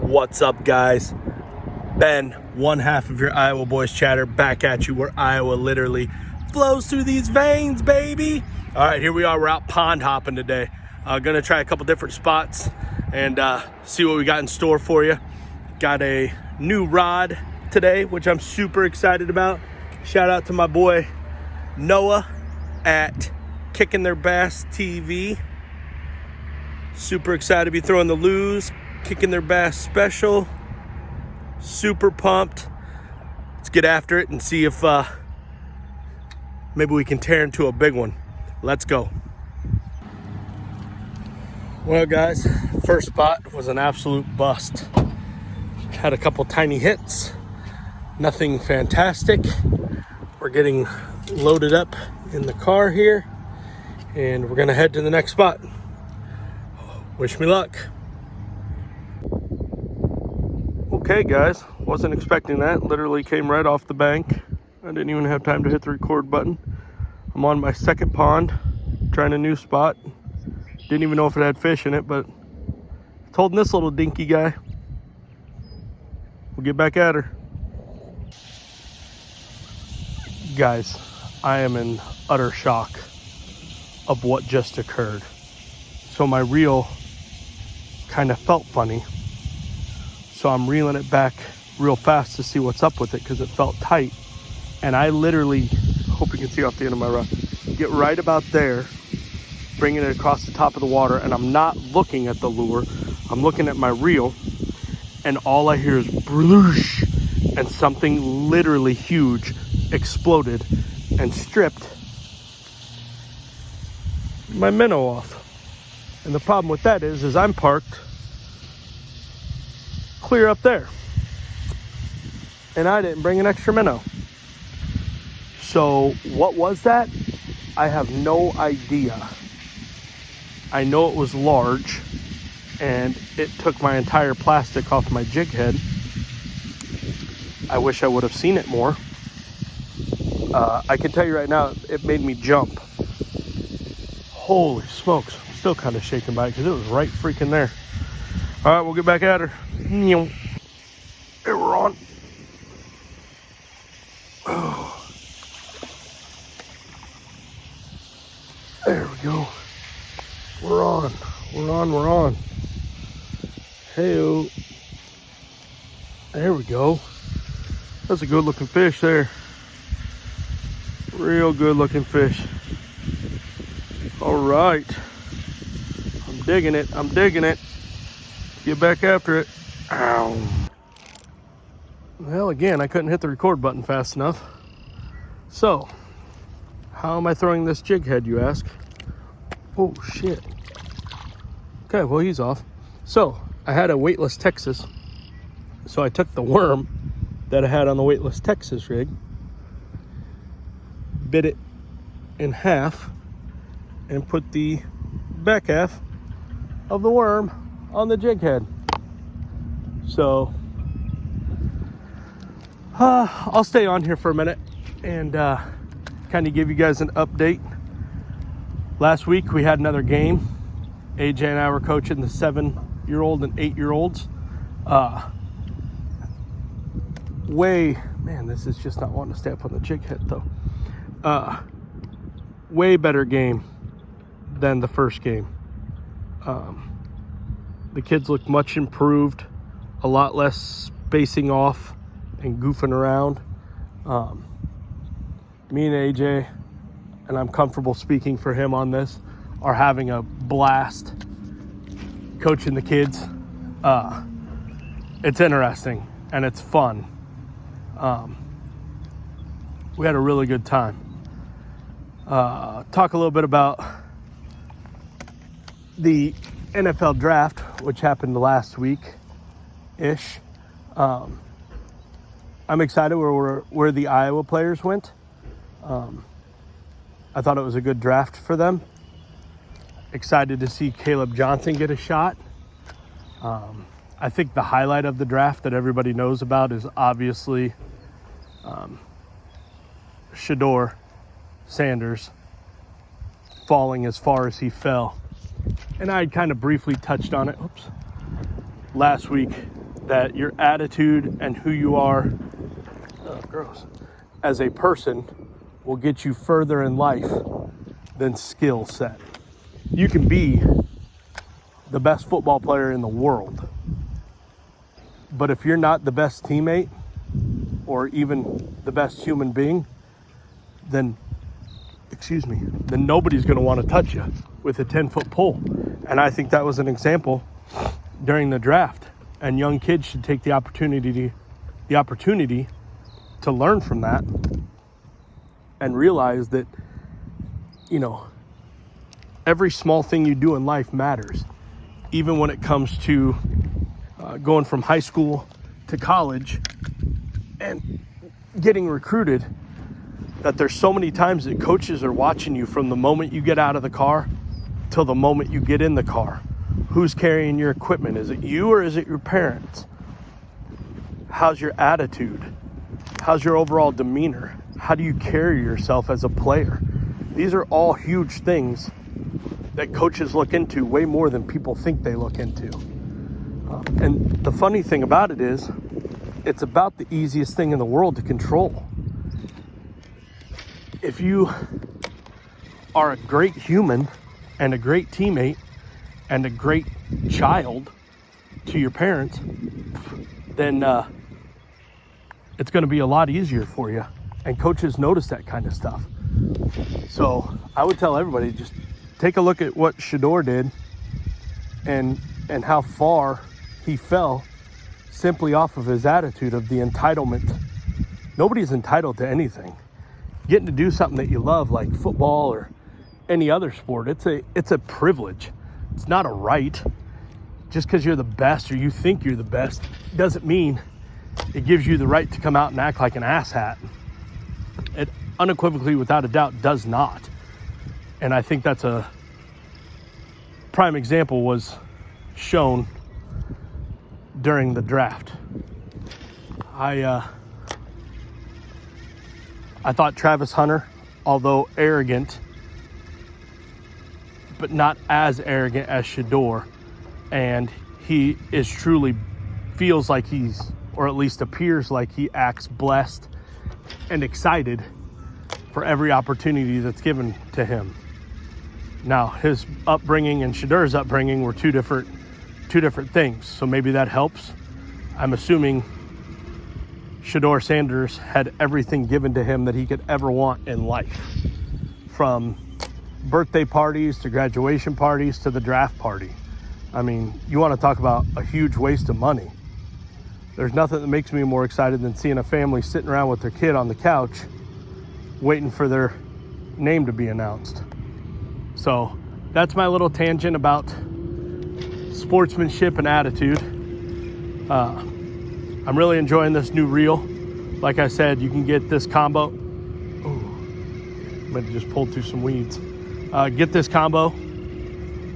What's up, guys? Ben, one half of your Iowa Boys chatter, back at you where Iowa literally flows through these veins, baby. All right, here we are. We're out pond hopping today. Gonna try a couple different spots and see what we got in store for you. Got a new rod today, which I'm super excited about. Shout out to my boy Noah at Kicking Their Bass TV. Super excited to be throwing the Lew's Kicking Their Bass special. Super pumped. Let's get after it and see if maybe we can tear into a big one. Let's go. Well, guys, first spot was an absolute bust. Had a couple tiny hits. Nothing fantastic. We're getting loaded up in the car here, and we're gonna head to the next spot. Wish me luck. Okay, guys, wasn't expecting that. Literally came right off the bank. I didn't even have time to hit the record button. I'm on my second pond, trying a new spot. Didn't even know if it had fish in it, but it's holding this little dinky guy. We'll get back at her. Guys, I am in utter shock of what just occurred. So my reel kind of felt funny. So I'm reeling it back real fast to see what's up with it because it felt tight. And I literally, hope you can see off the end of my rod, get right about there, bringing it across the top of the water, and I'm not looking at the lure. I'm looking at my reel, and all I hear is bloosh, and something literally huge exploded and stripped my minnow off. And the problem with that is I'm parked clear up there, and I didn't bring an extra minnow. So what was that? I have no idea. I know it was large, and it took my entire plastic off my jig head. I wish I would have seen it more. I can tell you right now, it made me jump. Holy smokes. I'm still kind of shaken by it because it was right freaking there. All right, we'll get back at her. There, we're on. Oh. There we go. We're on. We're on. Hey-o. There we go. That's a good looking fish there. Real good looking fish. All right. I'm digging it. Get back after it. Ow. Well, again, I couldn't hit the record button fast enough. So, how am I throwing this jig head, you ask? Oh, shit. Okay, well, he's off. So, I had a weightless Texas. So I took the worm that I had on the weightless Texas rig, bit it in half, and put the back half of the worm on the jig head. So I'll stay on here for a minute and kind of give you guys an update. Last week we had another game. AJ and I were coaching the 7-year-old and 8-year-olds. Man, this is just not wanting to stay up on the jig head though. Way better game than the first game. The kids look much improved, a lot less spacing off and goofing around. Me and AJ, and I'm comfortable speaking for him on this, are having a blast coaching the kids. It's interesting and it's fun. We had a really good time. Talk a little bit about the NFL draft, which happened last week-ish. I'm excited where the Iowa players went. I thought it was a good draft for them. Excited to see Caleb Johnson get a shot. I think the highlight of the draft that everybody knows about is obviously Shedeur Sanders falling as far as he fell. And I kind of briefly touched on it last week that your attitude and who you are, gross, as a person will get you further in life than skill set. You can be the best football player in the world, but if you're not the best teammate or even the best human being, then nobody's going to want to touch you with a 10-foot pole. And I think that was an example during the draft. And young kids should take the opportunity to learn from that and realize that, every small thing you do in life matters. Even when it comes to going from high school to college and getting recruited, that there's so many times that coaches are watching you from the moment you get out of the car till the moment you get in the car. Who's carrying your equipment? Is it you or is it your parents? How's your attitude? How's your overall demeanor? How do you carry yourself as a player? These are all huge things that coaches look into way more than people think they look into. And the funny thing about it is, it's about the easiest thing in the world to control. If you are a great human and a great teammate and a great child to your parents, then it's going to be a lot easier for you. And coaches notice that kind of stuff. So I would tell everybody, just take a look at what Shedeur did and how far he fell simply off of his attitude of the entitlement. Nobody's entitled to anything. Getting to do something that you love, like football or any other sport, it's a privilege. It's not a right. Just because you're the best or you think you're the best doesn't mean it gives you the right to come out and act like an asshat. It unequivocally, without a doubt, does not. And I think that's a prime example was shown during the draft. I thought Travis Hunter, although arrogant, but not as arrogant as Shedeur, and he is truly feels like he's, or at least appears like he acts blessed and excited for every opportunity that's given to him. Now, his upbringing and Shedeur's upbringing were two different things, so maybe that helps. I'm assuming Shedeur Sanders had everything given to him that he could ever want in life, from birthday parties to graduation parties to the draft party. I mean, you want to talk about a huge waste of money. There's nothing that makes me more excited than seeing a family sitting around with their kid on the couch waiting for their name to be announced. So that's my little tangent about sportsmanship and attitude. I'm really enjoying this new reel. Like I said, you can get this combo. Might have just pulled through some weeds. Get this combo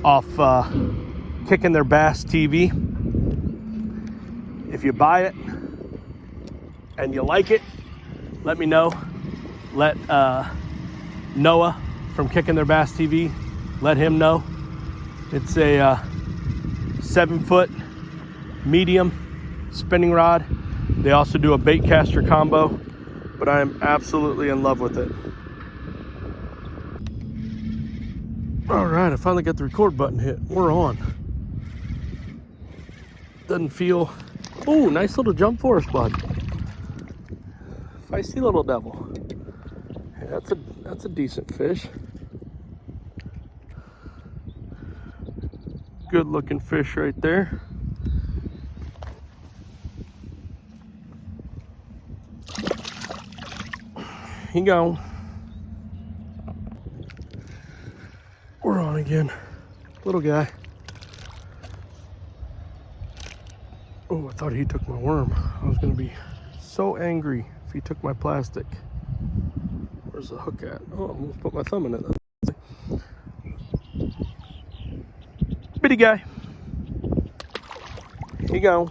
off Kicking Their Bass TV. If you buy it and you like it, let me know. Let Noah from Kicking Their Bass TV, let him know. It's a 7-foot medium spinning rod. They also do a bait caster combo, but I am absolutely in love with it. All right, I finally got the record button hit. We're on. Doesn't feel... Oh, nice little jump for us, bud. Feisty little devil. Yeah, that's a decent fish. Good looking fish right there. He gone. We're on again. Little guy. Oh, I thought he took my worm. I was gonna be so angry if he took my plastic. Where's the hook at? Oh, I'm gonna put my thumb in it. Bitty guy. He gone.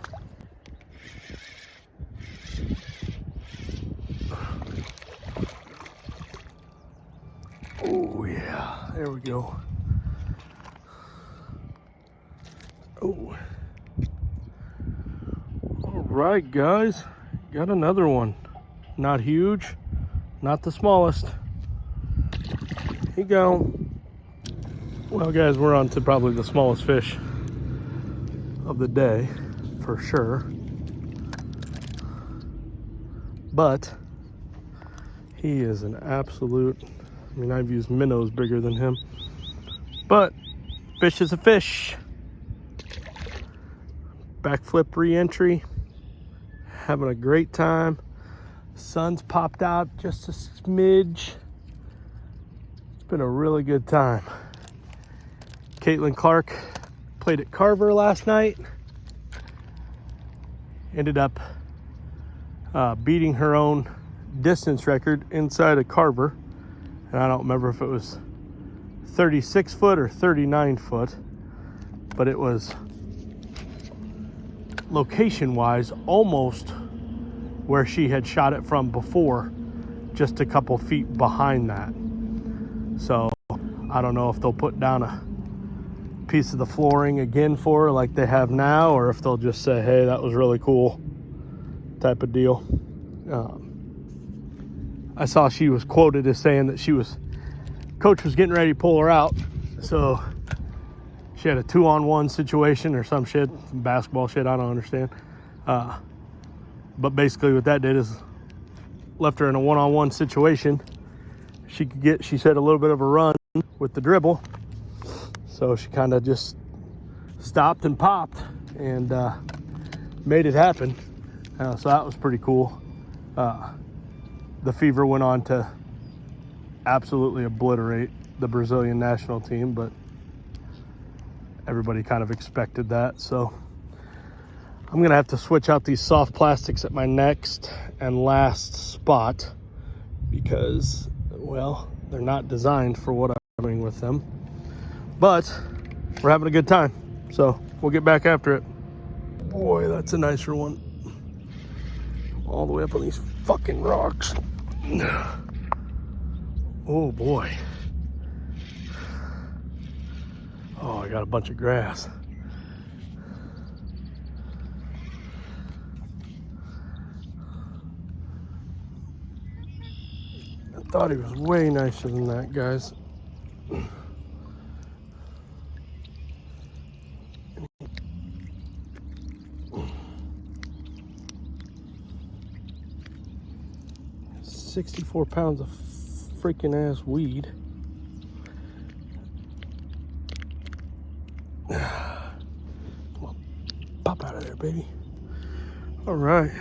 Oh yeah, there we go. Oh. right, guys, got another one. Not huge, not the smallest. Here you go. Well, guys, we're on to probably the smallest fish of the day for sure, but he is an absolute, I mean, I've used minnows bigger than him, but fish is a fish. Backflip re-entry, having a great time. Sun's popped out just a smidge. It's been a really good time. Caitlin Clark played at Carver last night. Ended up beating her own distance record inside of Carver. And I don't remember if it was 36 foot or 39 foot, but it was location-wise almost where she had shot it from before, just a couple feet behind that. So I don't know if they'll put down a piece of the flooring again for her like they have now, or if they'll just say, hey, that was really cool type of deal. I saw she was quoted as saying that coach was getting ready to pull her out, so she had a 2-on-1 situation or some shit, some basketball shit, I don't understand. But basically what that did is left her in a 1-on-1 situation. She said, a little bit of a run with the dribble. So she kind of just stopped and popped and made it happen. So that was pretty cool. The Fever went on to absolutely obliterate the Brazilian national team, but everybody kind of expected that. So I'm gonna have to switch out these soft plastics at my next and last spot because, well, they're not designed for what I'm doing with them. But we're having a good time, so we'll get back after it. Boy, that's a nicer one. All the way up on these fucking rocks. Oh boy. Oh, I got a bunch of grass. I thought he was way nicer than that, guys. $64 pounds of freaking ass weed. Come on, pop out of there, baby. All right,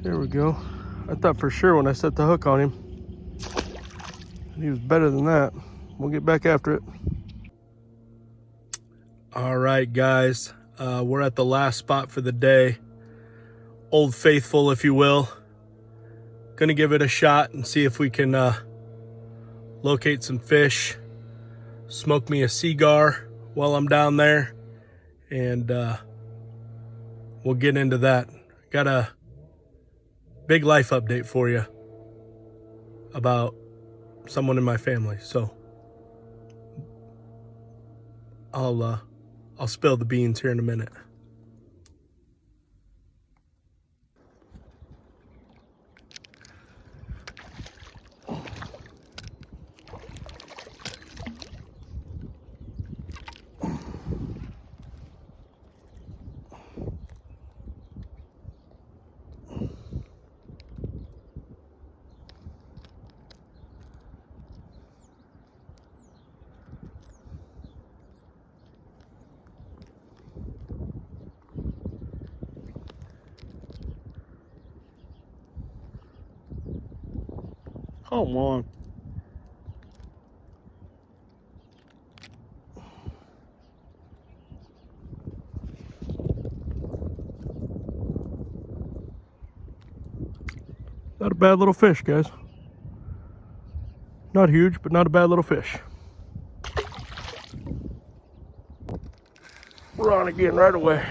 there we go. I thought for sure when I set the hook on him he was better than that. We'll get back after it. All right, guys, we're at the last spot for the day. Old Faithful, if you will. Gonna give it a shot and see if we can locate some fish, smoke me a cigar while I'm down there, and we'll get into that. Got a big life update for you about someone in my family, so I'll spill the beans here in a minute. Come on. Not a bad little fish, guys. Not huge, but not a bad little fish. We're on again right away.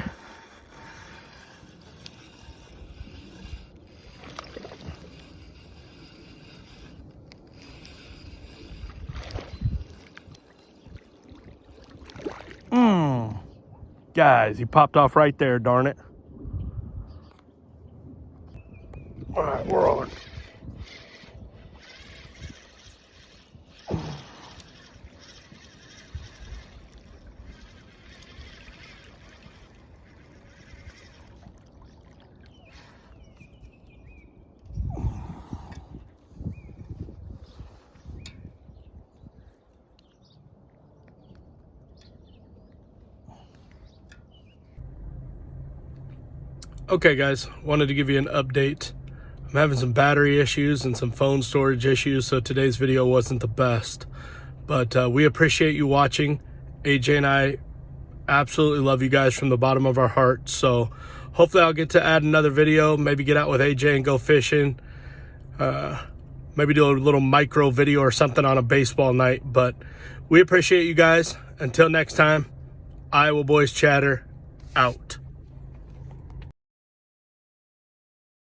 Guys, he popped off right there, darn it. All right, we're on. Okay guys, wanted to give you an update. I'm having some battery issues and some phone storage issues, so today's video wasn't the best. But we appreciate you watching. AJ and I absolutely love you guys from the bottom of our hearts. So hopefully I'll get to add another video, maybe get out with AJ and go fishing. Maybe do a little micro video or something on a baseball night. But we appreciate you guys. Until next time, Iowa Boys Chatter out.